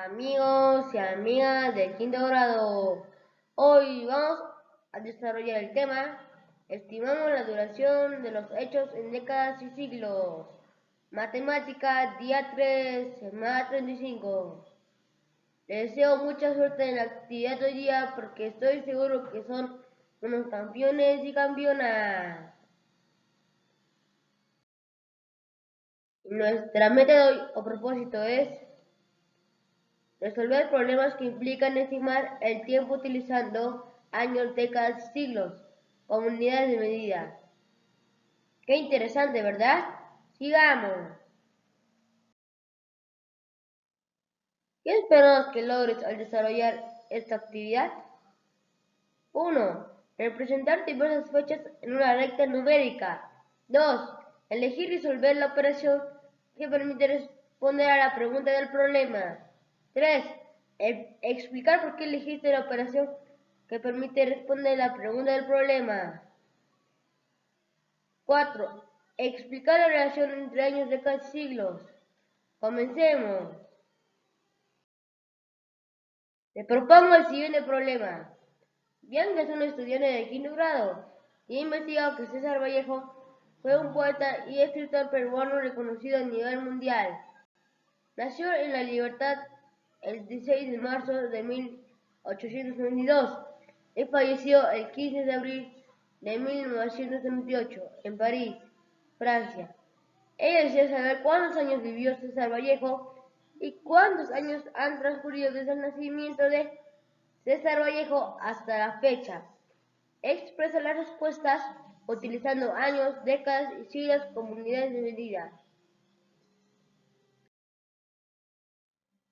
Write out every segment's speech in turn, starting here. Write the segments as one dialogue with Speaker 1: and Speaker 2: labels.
Speaker 1: Amigos y amigas del quinto grado, hoy vamos a desarrollar el tema. Estimamos la duración de los hechos en décadas y siglos. Matemática, día 3, semana 35. Les deseo mucha suerte en la actividad de hoy día porque estoy seguro que son unos campeones y campeonas. Nuestra meta de hoy o propósito es resolver problemas que implican estimar el tiempo utilizando años, décadas y siglos como unidades de medida. Qué interesante, ¿verdad? Sigamos. ¿Qué esperamos que logres al desarrollar esta actividad? 1. Representar diversas fechas en una recta numérica. 2. Elegir y resolver la operación que permite responder a la pregunta del problema. 3. Explicar por qué elegiste la operación que permite responder a la pregunta del problema. 4. Explicar la relación entre años, décadas y siglos. Comencemos. Te propongo el siguiente problema. Bianca es una estudiante de quinto grado y ha investigado que César Vallejo fue un poeta y escritor peruano reconocido a nivel mundial. Nació en La Libertad el 16 de marzo de 1892 y falleció el 15 de abril de 1938 en París, Francia. Ella desea saber cuántos años vivió César Vallejo y cuántos años han transcurrido desde el nacimiento de César Vallejo hasta la fecha. Expresa las respuestas utilizando años, décadas y siglos como unidades de medida.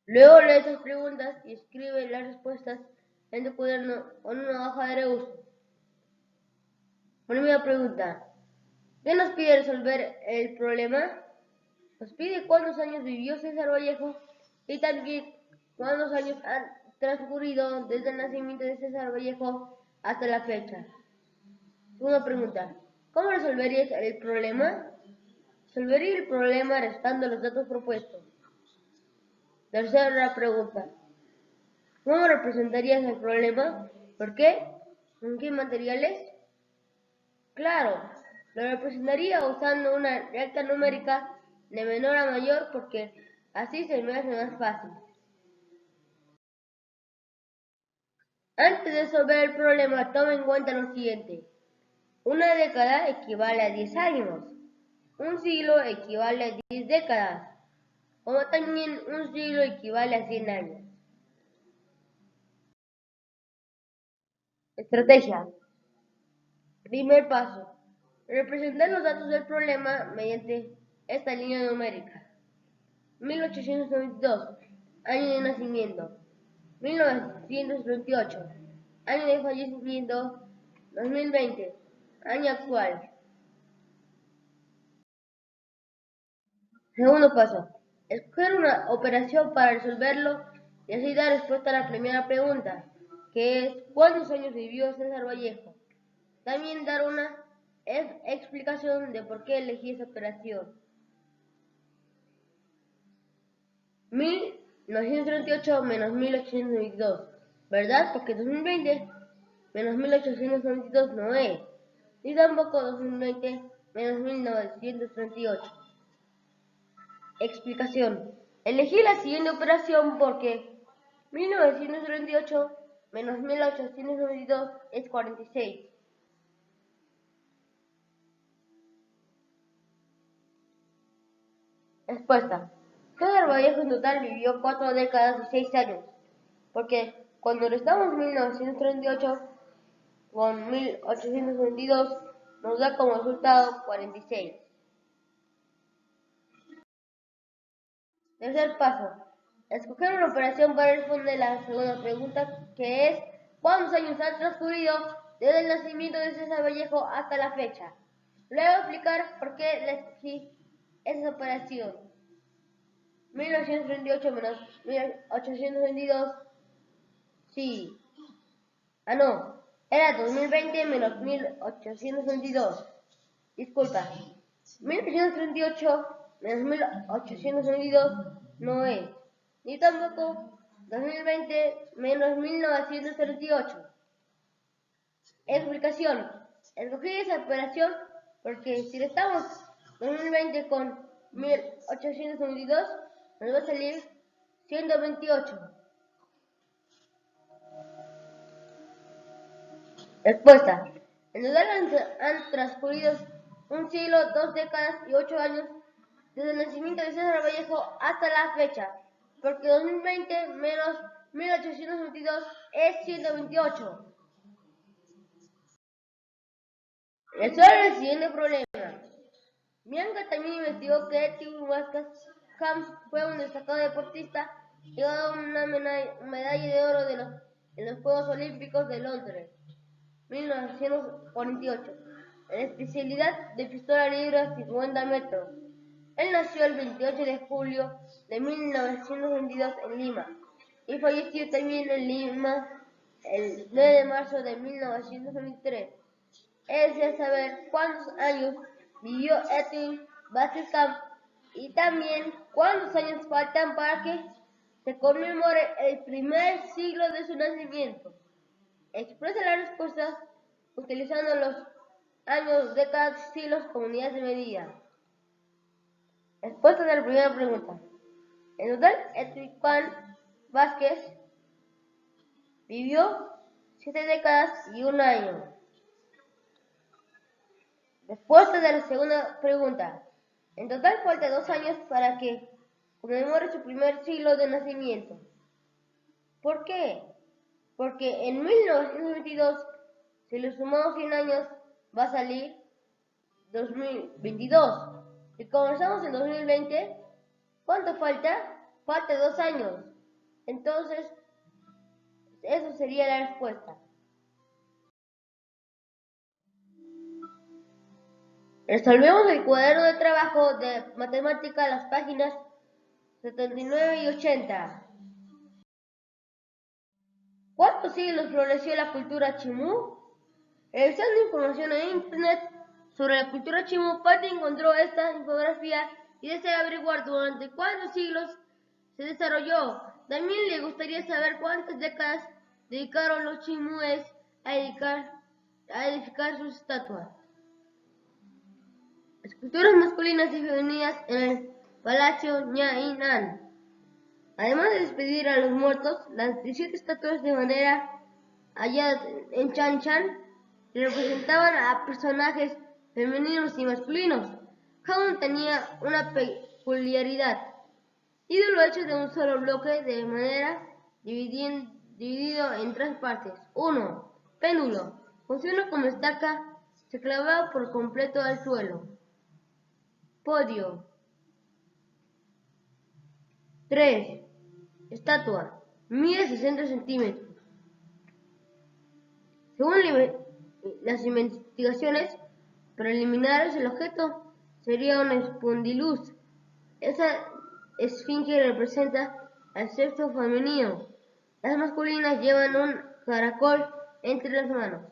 Speaker 1: Luego lee estas preguntas y escribe las respuestas en tu cuaderno o en una hoja de rebujo. Primera pregunta. ¿Qué nos pide resolver el problema? Nos pide cuántos años vivió César Vallejo y también cuántos años han transcurrido desde el nacimiento de César Vallejo hasta la fecha. Segunda pregunta. ¿Cómo resolverías el problema? Resolvería el problema restando los datos propuestos. Tercera pregunta. ¿Cómo representarías el problema? ¿Por qué? ¿Con qué materiales? Claro, lo representaría usando una recta numérica de menor a mayor porque así se me hace más fácil. Antes de resolver el problema, toma en cuenta lo siguiente. Una década equivale a 10 años. Un siglo equivale a 10 décadas. Como también un siglo equivale a 100 años. Estrategia. Primer paso. Representar los datos del problema mediante esta línea numérica. 1892, año de nacimiento. 1938, año de fallecimiento. 2020, año actual. Segundo paso. Escoger una operación para resolverlo y así dar respuesta a la primera pregunta, que es ¿cuántos años vivió César Vallejo? También dar una explicación de por qué elegí esa operación. 1938 menos 1892, ¿verdad? Porque 2020 menos 1892 no es, ni tampoco 2020 menos 1938. Explicación. Elegí la siguiente operación porque 1938 menos 1892 es 46. Respuesta. César Vallejo en total vivió 4 décadas y 6 años, porque cuando restamos 1938 con 1822 nos da como resultado 46. Tercer paso. Escoger una operación para responder la segunda pregunta, que es ¿cuántos años han transcurrido desde el nacimiento de César Vallejo hasta la fecha? Luego explicar por qué le escogí esa operación. 1938 menos 1822. Sí. Ah, no. Era 2020 menos 1822. Disculpa. 1938 menos 1822 no es. Ni tampoco 2020 menos 1938. Explicación. Escogí esa operación porque si le estamos 2020 con 1822, nos va a salir 128. Respuesta. En total han transcurrido un siglo, 2 décadas y 8 años desde el nacimiento de César Vallejo hasta la fecha, porque 2020 menos 1822 es 128. Resuelve el siguiente problema. Bianca también investigó que Edwin Vázquez Camps fue un destacado deportista y ganó una medalla de oro en los Juegos Olímpicos de Londres, 1948, en la especialidad de pistola libre a 50 metros. Él nació el 28 de julio de 1922 en Lima y falleció también en Lima el 9 de marzo de 1923. Él desea saber cuántos años vivió Edwin Vázquez Camps y también cuántos años faltan para que se conmemore el primer siglo de su nacimiento. Expresa las respuestas utilizando los años, décadas, siglos como unidades de medida. Respuesta de la primera pregunta. En total, Edwin Vázquez vivió 7 décadas y 1 año. Respuesta de la segunda pregunta. En total falta 2 años para que conmemore su primer siglo de nacimiento. ¿Por qué? Porque en 1922, si le sumamos 100 años, va a salir 2022. Si comenzamos en 2020, ¿cuánto falta? Falta 2 años. Entonces, eso sería la respuesta. Resolvemos el cuaderno de trabajo de matemática, las páginas 79 y 80. ¿Cuántos siglos floreció la cultura chimú? Revisando información en internet sobre la cultura chimú, Patty encontró esta infografía y desea averiguar durante cuántos siglos se desarrolló. También le gustaría saber cuántas décadas dedicaron los chimúes a edificar sus estatuas. Esculturas masculinas y femeninas en el Palacio Ñañán. Además de despedir a los muertos, las 17 estatuas de madera halladas en Chan Chan representaban a personajes femeninos y masculinos. Cada uno tenía una peculiaridad. Ídolo hecho de un solo bloque de madera dividido en 3 partes. 1. Péndulo. Funciona como estaca, se clavaba por completo al suelo. Podio. 3. Estatua. Mide 60 centímetros. Según las investigaciones preliminares, el objeto sería una espondiluz. Esa esfinge representa al sexo femenino. Las masculinas llevan un caracol entre las manos.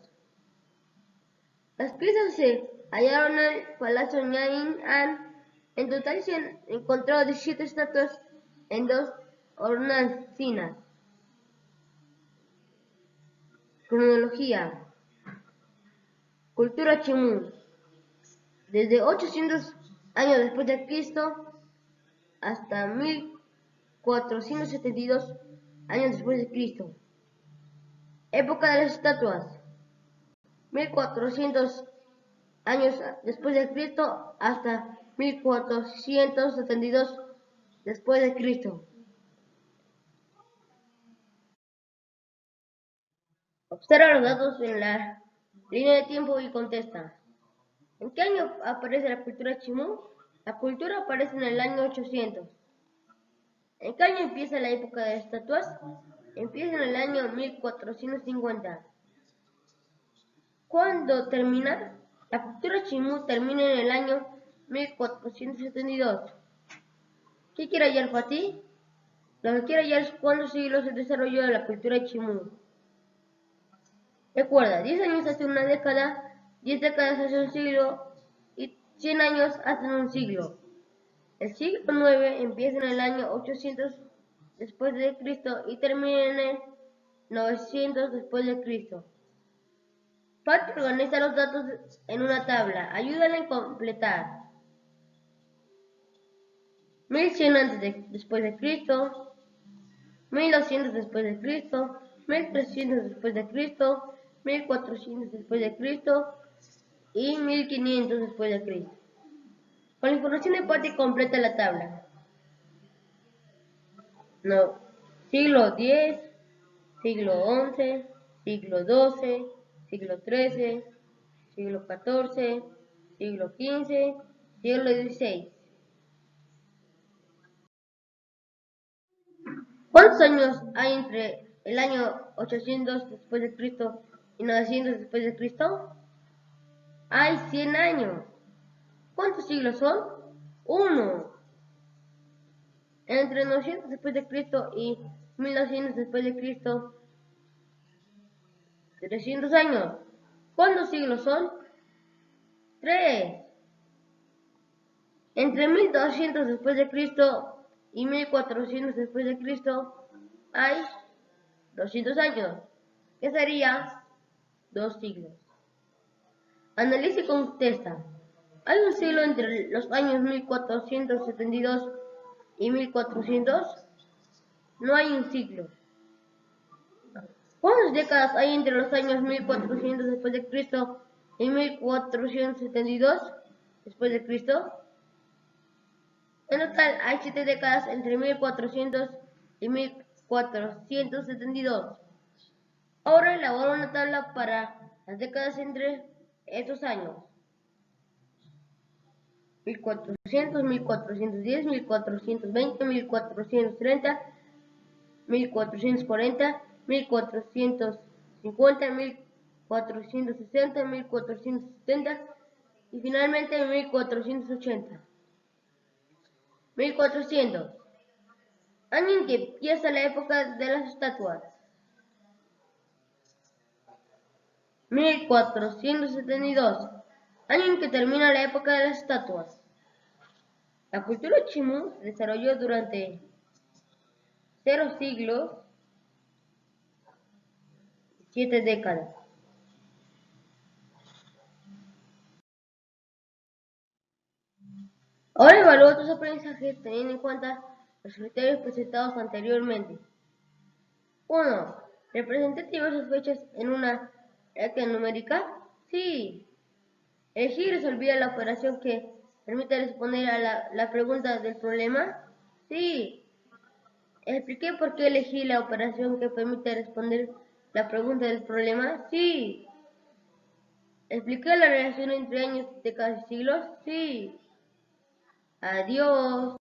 Speaker 1: Las piezas se hallaron en el Palacio Ñañán. En total se han encontrado 17 estatuas en 2 hornacinas. Cronología. Cultura chimú. Desde 800 años después de Cristo hasta 1472 años después de Cristo. Época de las estatuas. 1400 años después de Cristo hasta 1472 después de Cristo. Observa los datos en la línea de tiempo y contesta. ¿En qué año aparece la cultura chimú? La cultura aparece en el año 800. ¿En qué año empieza la época de las estatuas? Empieza en el año 1450. ¿Cuándo termina? La cultura chimú termina en el año 1472. ¿Qué quiere hallar Fatih? Lo que quiere hallar es cuántos siglos se desarrolló la cultura chimú. Recuerda, 10 años hace una década, 10 décadas hace un siglo y 100 años hacen un siglo. El siglo IX empieza en el año 800 después de Cristo y termina en el 900 después de Cristo. Patty organiza los datos en una tabla. Ayúdale a completar. 1100 después de Cristo, 1200 después de Cristo, 1300 después de Cristo, 1400 después de Cristo y 1500 después de Cristo. Con la información de Patty completa la tabla. No. Siglo X, siglo XI, siglo XII, siglo XIII, siglo XIV, siglo XV, siglo XVI. ¿Cuántos años hay entre el año 800 después de Cristo y 900 después de Cristo? Hay 100 años. ¿Cuántos siglos son? 1. Entre 900 después de Cristo y 1200 después de Cristo, 300 años. ¿Cuántos siglos son? 3. Entre 1200 después de Cristo y 1400 después de Cristo hay 200 años, que sería 2 siglos. Analiza y contesta. ¿Hay un siglo entre los años 1472 y 1400? No hay un siglo. ¿Cuántas décadas hay entre los años 1400 después de Cristo y 1472 después de Cristo? En total hay 7 décadas entre 1400 y 1472. Ahora elabora una tabla para las décadas entre estos años. 1400, 1410, 1420, 1430, 1440, 1450, 1460, 1470 y finalmente 1480. 1400. Año en que empieza la época de las estatuas. 1472. Año en que termina la época de las estatuas. La cultura Chimú se desarrolló durante 0 siglos y 7 décadas. Ahora evalúa tus aprendizajes teniendo en cuenta los criterios presentados anteriormente. 1. ¿Representé diversas fechas en una recta numérica? Sí. ¿Elegí y resolví la operación que permite responder a la pregunta del problema? Sí. ¿Expliqué por qué elegí la operación que permite responder la pregunta del problema? Sí. ¿Expliqué la relación entre años, décadas y siglos? Sí. Adiós.